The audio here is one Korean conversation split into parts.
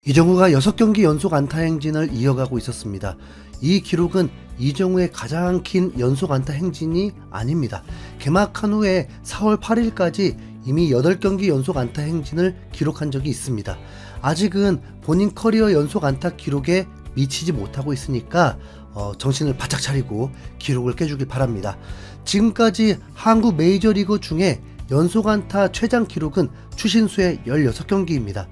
이정우가 6경기 연속 안타 행진을 이어가고 있었습니다. 이 기록은 이정우의 가장 긴 연속 안타 행진이 아닙니다. 개막한 후에 4월 8일까지 이미 8경기 연속 안타 행진을 기록한 적이 있습니다. 아직은 본인 커리어 연속 안타 기록에 미치지 못하고 있으니까 정신을 바짝 차리고 기록을 깨주길 바랍니다. 지금까지 한국 메이저리그 중에 연속 안타 최장 기록은 추신수의 16경기입니다.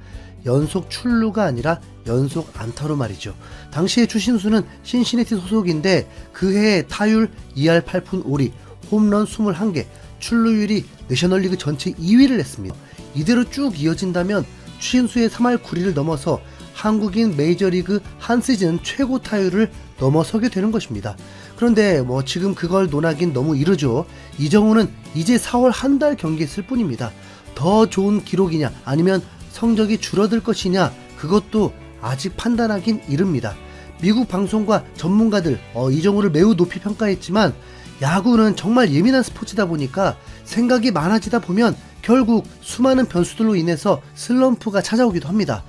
연속 출루가 아니라 연속 안타로 말이죠. 당시에 추신수는 신시내티 소속인데 그해 타율 2할 8푼 5리, 홈런 21개, 출루율이 내셔널리그 전체 2위를 했습니다. 이대로 쭉 이어진다면 추신수의 3할 9리를 넘어서 한국인 메이저리그 한 시즌 최고 타율을 넘어서게 되는 것입니다. 그런데 지금 그걸 논하긴 너무 이르죠. 이정우는 이제 4월 한 달 경기했을 뿐입니다. 더 좋은 기록이냐 아니면 성적이 줄어들 것이냐 그것도 아직 판단하긴 이릅니다. 미국 방송과 전문가들 이정우를 매우 높이 평가했지만 야구는 정말 예민한 스포츠다 보니까 생각이 많아지다 보면 결국 수많은 변수들로 인해서 슬럼프가 찾아오기도 합니다.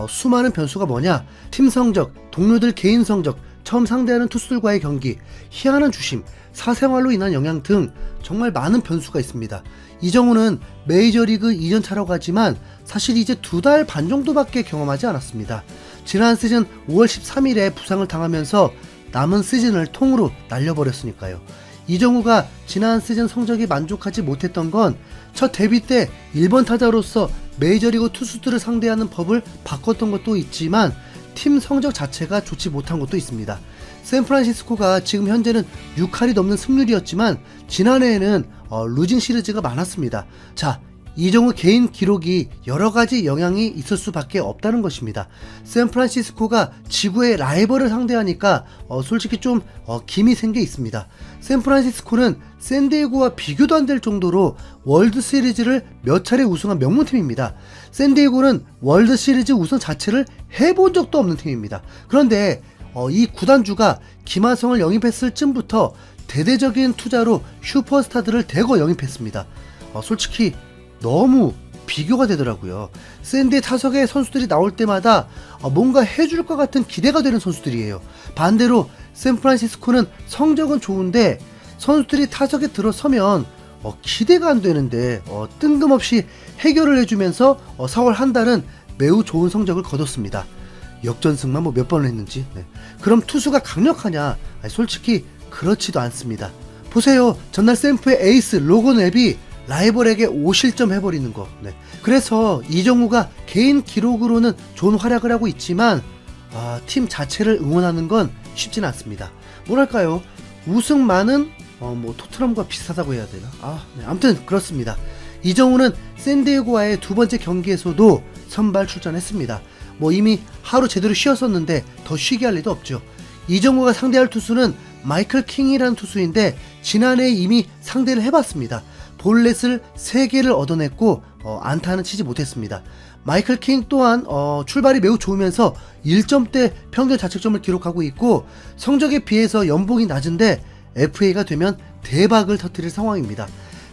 수많은 변수가 뭐냐? 팀 성적, 동료들 개인 성적, 처음 상대하는 투수들과의 경기, 희한한 주심, 사생활로 인한 영향 등 정말 많은 변수가 있습니다. 이정우는 메이저리그 2년차라고 하지만 사실 이제 2달 반 정도밖에 경험하지 않았습니다. 지난 시즌 5월 13일에 부상을 당하면서 남은 시즌을 통으로 날려버렸으니까요. 이정우가 지난 시즌 성적이 만족하지 못했던 건 첫 데뷔 때 1번 타자로서 메이저리그 투수들을 상대하는 법을 바꿨던 것도 있지만 팀 성적 자체가 좋지 못한 것도 있습니다. 샌프란시스코가 지금 현재는 6할이 넘는 승률이었지만 지난해에는 루징 시리즈가 많았습니다. 자, 이정우 개인 기록이 여러가지 영향이 있을 수밖에 없다는 것입니다. 샌프란시스코가 지구의 라이벌을 상대하니까 솔직히 좀 김이 생겨 있습니다. 샌프란시스코는 샌디에고와 비교도 안 될 정도로 월드 시리즈를 몇 차례 우승한 명문팀입니다. 샌디에고는 월드 시리즈 우승 자체를 해본 적도 없는 팀입니다. 그런데 이 구단주가 김하성을 영입했을 쯤부터 대대적인 투자로 슈퍼스타들을 대거 영입했습니다. 솔직히 너무 비교가 되더라고요. 샌디 타석에 선수들이 나올 때마다 뭔가 해줄 것 같은 기대가 되는 선수들이에요. 반대로 샌프란시스코는 성적은 좋은데 선수들이 타석에 들어서면 기대가 안 되는데 뜬금없이 해결을 해주면서 4월 한 달은 매우 좋은 성적을 거뒀습니다. 역전승만 몇 번을 했는지. 그럼 투수가 강력하냐? 솔직히 그렇지도 않습니다. 보세요. 전날 샌프의 에이스 로건 웹이 라이벌에게 5실점 해버리는 거. 그래서 이정우가 개인 기록으로는 좋은 활약을 하고 있지만 팀 자체를 응원하는 건 쉽진 않습니다. 뭐랄까요? 우승만은 토트넘과 비슷하다고 해야 되나? 아무튼 그렇습니다. 이정우는 샌디에고와의 두 번째 경기에서도 선발 출전했습니다. 이미 하루 제대로 쉬었었는데 더 쉬게 할 리도 없죠. 이정우가 상대할 투수는 마이클 킹이라는 투수인데 지난해에 이미 상대를 해봤습니다. 볼넷을 3개를 얻어냈고 안타는 치지 못했습니다. 마이클 킹 또한 출발이 매우 좋으면서 1점대 평균 자책점을 기록하고 있고 성적에 비해서 연봉이 낮은데 FA가 되면 대박을 터뜨릴 상황입니다.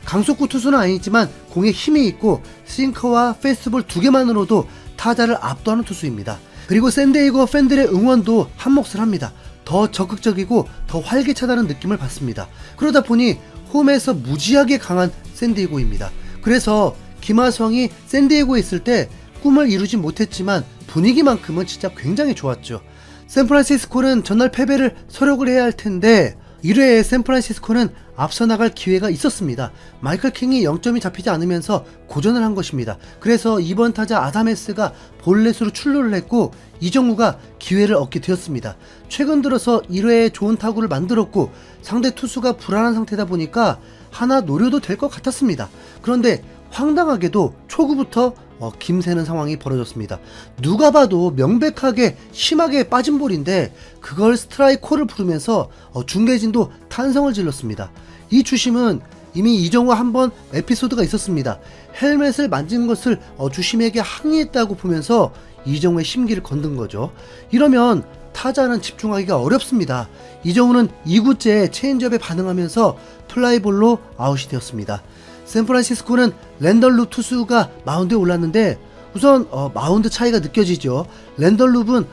강속구 투수는 아니지만 공에 힘이 있고 싱커와 페스트볼 2개만으로도 타자를 압도하는 투수입니다. 그리고 샌디에이고 팬들의 응원도 한몫을 합니다. 더 적극적이고 더 활기차다는 느낌을 받습니다. 그러다 보니 홈에서 무지하게 강한 샌디에고입니다. 그래서 김하성이 샌디에고에 있을 때 꿈을 이루지 못했지만 분위기만큼은 진짜 굉장히 좋았죠. 샌프란시스코는 전날 패배를 서력을 해야 할 텐데 1회에 샌프란시스코는 앞서 나갈 기회가 있었습니다. 마이클 킹이 0점이 잡히지 않으면서 고전을 한 것입니다. 그래서 2번 타자 아담에스가 볼넷으로 출루를 했고 이정우가 기회를 얻게 되었습니다. 최근 들어서 1회에 좋은 타구를 만들었고 상대 투수가 불안한 상태다 보니까 하나 노려도 될 것 같았습니다. 그런데 황당하게도 초구부터 김새는 상황이 벌어졌습니다. 누가 봐도 명백하게 심하게 빠진 볼인데 그걸 스트라이크를 부르면서 중계진도 탄성을 질렀습니다. 이 주심은 이미 이정우와 한번 에피소드가 있었습니다. 헬멧을 만진 것을 주심에게 항의했다고 보면서 이정우의 심기를 건든 거죠. 이러면 타자는 집중하기가 어렵습니다. 이정우는 2구째 체인지업에 반응하면서 플라이볼로 아웃이 되었습니다. 샌프란시스코는 랜덜 루 투수가 마운드에 올랐는데 우선 마운드 차이가 느껴지죠. 랜덤 룹은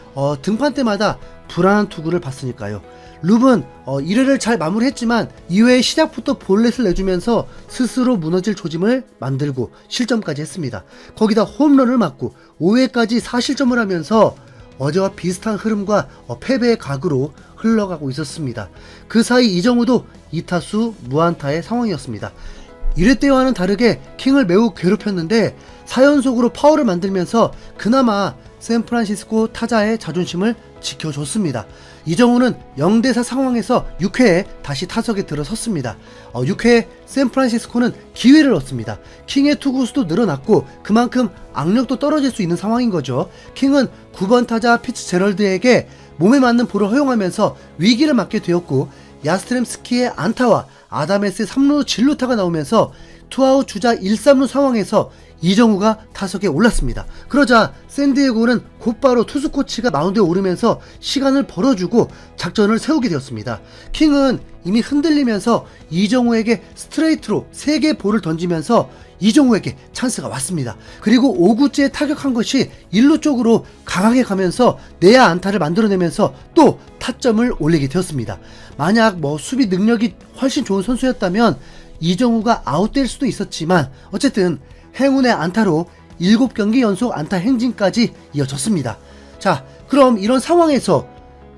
등판 때마다 불안한 투구를 봤으니까요. 룹은 1회를 잘 마무리했지만 2회 시작부터 볼넷을 내주면서 스스로 무너질 조짐을 만들고 실점까지 했습니다. 거기다 홈런을 맞고 5회까지 4실점을 하면서 어제와 비슷한 흐름과 패배의 각으로 흘러가고 있었습니다. 그 사이 이정우도 2타수 무안타의 상황이었습니다. 1회 때와는 다르게 킹을 매우 괴롭혔는데 4연속으로 파울을 만들면서 그나마 샌프란시스코 타자의 자존심을 지켜줬습니다. 이정우는 0대4 상황에서 6회에 다시 타석에 들어섰습니다. 6회에 샌프란시스코는 기회를 얻습니다. 킹의 투구수도 늘어났고 그만큼 악력도 떨어질 수 있는 상황인 거죠. 킹은 9번 타자 피츠제럴드에게 몸에 맞는 볼을 허용하면서 위기를 맞게 되었고 야스트렘스키의 안타와 아다메스의 3루 진루타가 나오면서 투아웃 주자 1-3루 상황에서 이정우가 타석에 올랐습니다. 그러자 샌디에고는 곧바로 투수 코치가 마운드에 오르면서 시간을 벌어주고 작전을 세우게 되었습니다. 킹은 이미 흔들리면서 이정우에게 스트레이트로 3개의 볼을 던지면서 이정우에게 찬스가 왔습니다. 그리고 5구째에 타격한 것이 1루 쪽으로 강하게 가면서 내야 안타를 만들어내면서 또 타점을 올리게 되었습니다. 만약 수비 능력이 훨씬 좋은 선수였다면 이정우가 아웃될 수도 있었지만 어쨌든 행운의 안타로 7경기 연속 안타 행진까지 이어졌습니다. 자, 그럼 이런 상황에서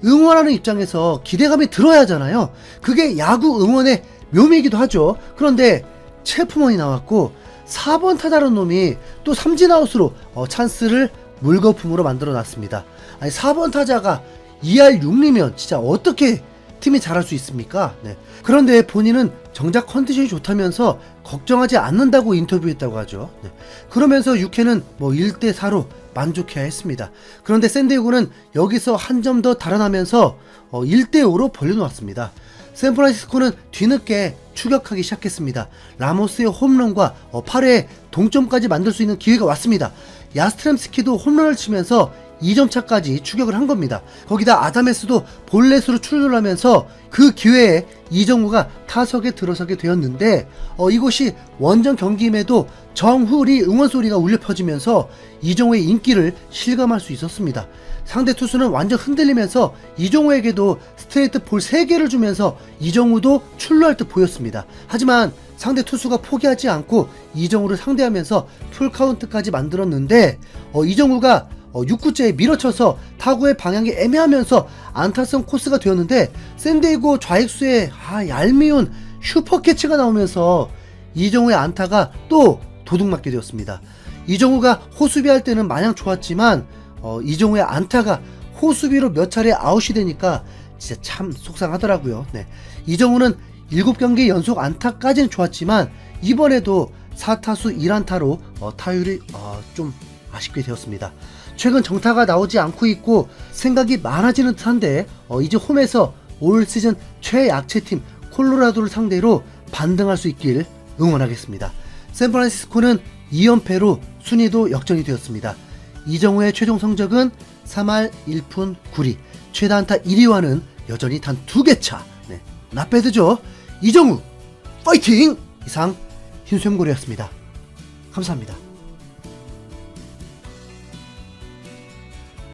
응원하는 입장에서 기대감이 들어야 하잖아요. 그게 야구 응원의 묘미이기도 하죠. 그런데 체프먼이 나왔고 4번 타자라는 놈이 또 삼진아웃으로 찬스를 물거품으로 만들어 놨습니다. 아니 4번 타자가 2할 6리면 진짜 어떻게 팀이 잘할 수 있습니까? 네. 그런데 본인은 정작 컨디션이 좋다면서 걱정하지 않는다고 인터뷰했다고 하죠. 네. 그러면서 6회는 1대4로 만족해야 했습니다. 그런데 샌디에고는 여기서 한 점 더 달아나면서 1대5로 벌려놓았습니다. 샌프란시스코는 뒤늦게 추격하기 시작했습니다. 라모스의 홈런과 8회에 동점까지 만들 수 있는 기회가 왔습니다. 야스트렘스키도 홈런을 치면서 2점 차까지 추격을 한 겁니다. 거기다 아다메스도 볼넷으로 출루를 하면서 그 기회에 이정우가 타석에 들어서게 되었는데 이곳이 원정 경기임에도 정후리 응원 소리가 울려 퍼지면서 이정우의 인기를 실감할 수 있었습니다. 상대 투수는 완전 흔들리면서 이정우에게도 스트레이트 볼 3개를 주면서 이정우도 출루할 듯 보였습니다. 하지만 상대 투수가 포기하지 않고 이정우를 상대하면서 풀카운트까지 만들었는데 이정우가 6구째에 밀어쳐서 타구의 방향이 애매하면서 안타성 코스가 되었는데 샌디에고 좌익수의 얄미운 슈퍼캐치가 나오면서 이정우의 안타가 또 도둑맞게 되었습니다. 이정우가 호수비할 때는 마냥 좋았지만 이정우의 안타가 호수비로 몇 차례 아웃이 되니까 진짜 참 속상하더라고요. 네. 이정우는 7경기 연속 안타까지는 좋았지만 이번에도 4타수 1안타로 타율이 좀 아쉽게 되었습니다. 최근 정타가 나오지 않고 있고 생각이 많아지는 듯한데 이제 홈에서 올 시즌 최약체팀 콜로라도를 상대로 반등할 수 있길 응원하겠습니다. 샌프란시스코는 2연패로 순위도 역전이 되었습니다. 이정우의 최종 성적은 3할 1푼 9리, 최다 안타 1위와는 여전히 단 2개 차. 네, 나빼드죠. 이정우 파이팅! 이상 흰수염고래였습니다. 감사합니다.